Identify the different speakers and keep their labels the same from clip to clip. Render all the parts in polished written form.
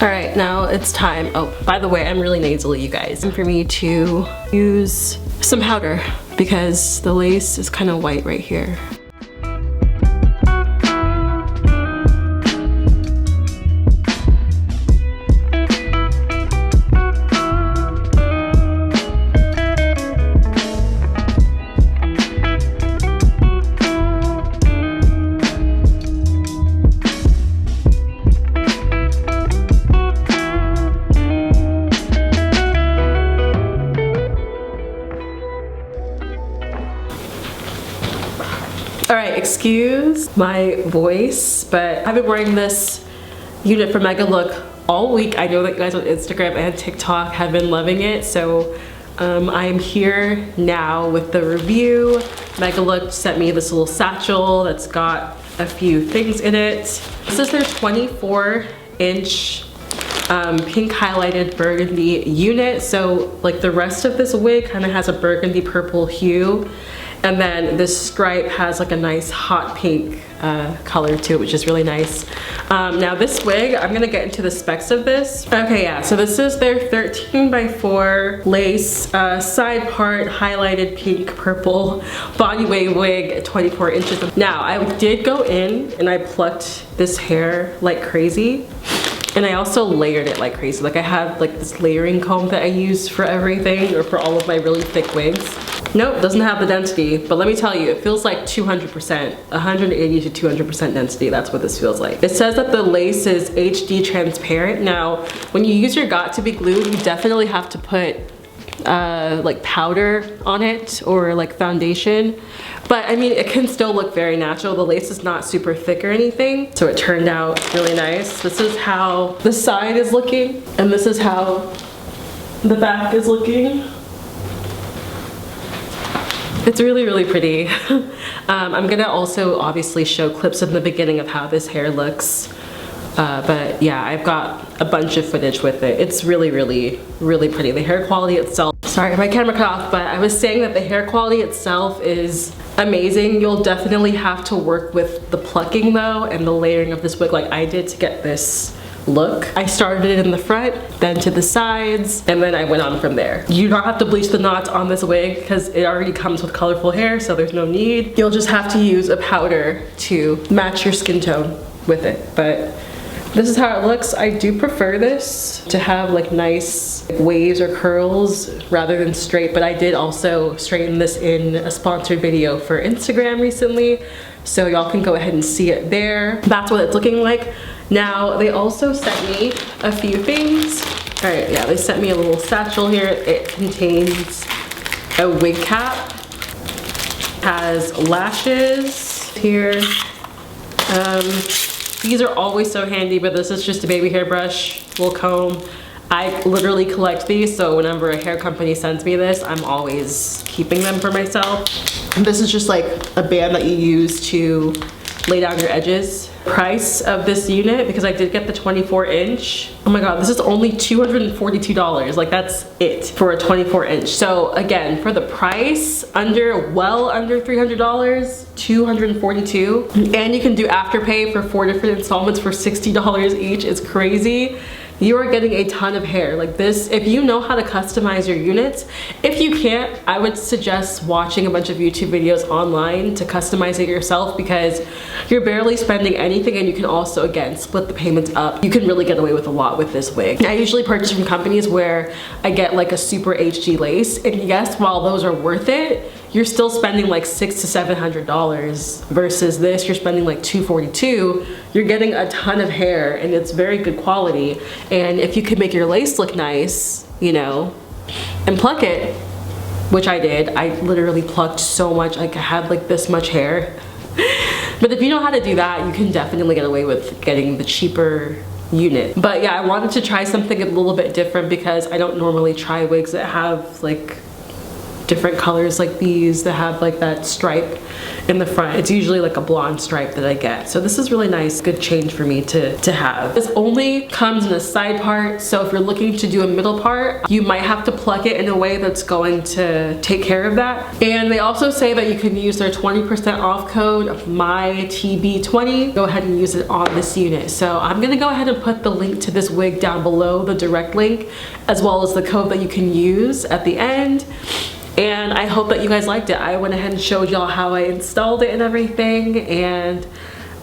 Speaker 1: All right, now it's time. Oh, by the way, I'm really nasally, you guys. Time for me to use some powder because the lace is kind of white right here. Alright, excuse my voice, but I've been wearing this unit from Megalook all week. I know that you guys on Instagram and TikTok have been loving it, so I am here now with the review. Megalook sent me this little satchel that's got a few things in it. This is their 24-inch pink highlighted burgundy unit, so like the rest of this wig kind of has a burgundy purple hue. And then this stripe has like a nice hot pink color to it, which is really nice. Now this wig, I'm gonna get into the specs of this. Okay, yeah, so this is their 13x4 lace side part highlighted pink purple body wave wig, 24 inches. Now I did go in and I plucked this hair like crazy. And I also layered it like crazy. Like I have like this layering comb that I use for everything or for all of my really thick wigs. Nope, doesn't have the density, but let me tell you, it feels like 200%, 180 to 200% density. That's what this feels like. It says that the lace is HD transparent. Now, when you use your Got2b glue, you definitely have to put like powder on it or like foundation. But I mean, it can still look very natural. The lace is not super thick or anything, so it turned out really nice. This is how the side is looking, and this is how the back is looking. It's really, really pretty. I'm gonna also obviously show clips in the beginning of how this hair looks. But yeah, I've got a bunch of footage with it. It's really, really, really pretty. The hair quality itself, sorry, my camera cut off, but I was saying that the hair quality itself is amazing. You'll definitely have to work with the plucking though and the layering of this wig like I did to get this look. I started it in the front, then to the sides, and then I went on from there. You don't have to bleach the knots on this wig because it already comes with colorful hair, so there's no need. You'll just have to use a powder to match your skin tone with it. But this is how it looks. I do prefer this to have like nice waves or curls rather than straight, but I did also straighten this in a sponsored video for Instagram recently, so y'all can go ahead and see it there. That's what it's looking like. Now, they also sent me a few things. All right, yeah, they sent me a little satchel here. It contains a wig cap, has lashes here. These are always so handy, but this is just a baby hairbrush, little comb. I literally collect these, so whenever a hair company sends me this, I'm always keeping them for myself. And this is just like a band that you use to lay down your edges. Price of this unit, because I did get the 24-inch. Oh my god, this is only $242. Like that's it for a 24-inch. So again, for the price, well under $300, $242. And you can do Afterpay for 4 different installments for $60 each. It's crazy. You are getting a ton of hair like this. If you know how to customize your units, if you can't, I would suggest watching a bunch of YouTube videos online to customize it yourself, because you're barely spending anything, and you can also, again, split the payments up. You can really get away with a lot with this wig. I usually purchase from companies where I get like a super HD lace, and yes, while those are worth it, you're still spending like $600 to $700 versus this, you're spending like $242. You're getting a ton of hair and it's very good quality. And if you could make your lace look nice, you know, and pluck it, which I did. I literally plucked so much, like I had like this much hair. But if you know how to do that, you can definitely get away with getting the cheaper unit. But yeah, I wanted to try something a little bit different because I don't normally try wigs that have like different colors like these that have like that stripe in the front. It's usually like a blonde stripe that I get. So this is really nice, good change for me to have. This only comes in a side part, so if you're looking to do a middle part, you might have to pluck it in a way that's going to take care of that. And they also say that you can use their 20% off code, MyTB20. Go ahead and use it on this unit. So I'm gonna go ahead and put the link to this wig down below, the direct link, as well as the code that you can use at the end. And I hope that you guys liked it. I went ahead and showed y'all how I installed it and everything, and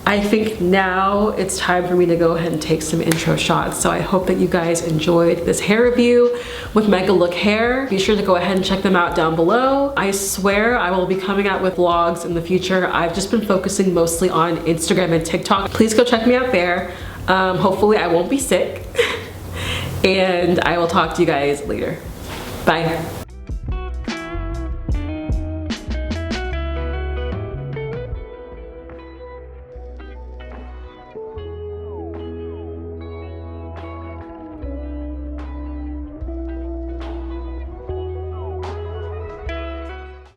Speaker 1: I think now it's time for me to go ahead and take some intro shots. So I hope that you guys enjoyed this hair review with Megalook hair. Be sure to go ahead and check them out down below. I swear I will be coming out with vlogs in the future. I've just been focusing mostly on Instagram and TikTok. Please go check me out there. Hopefully I won't be sick. And I will talk to you guys later. Bye.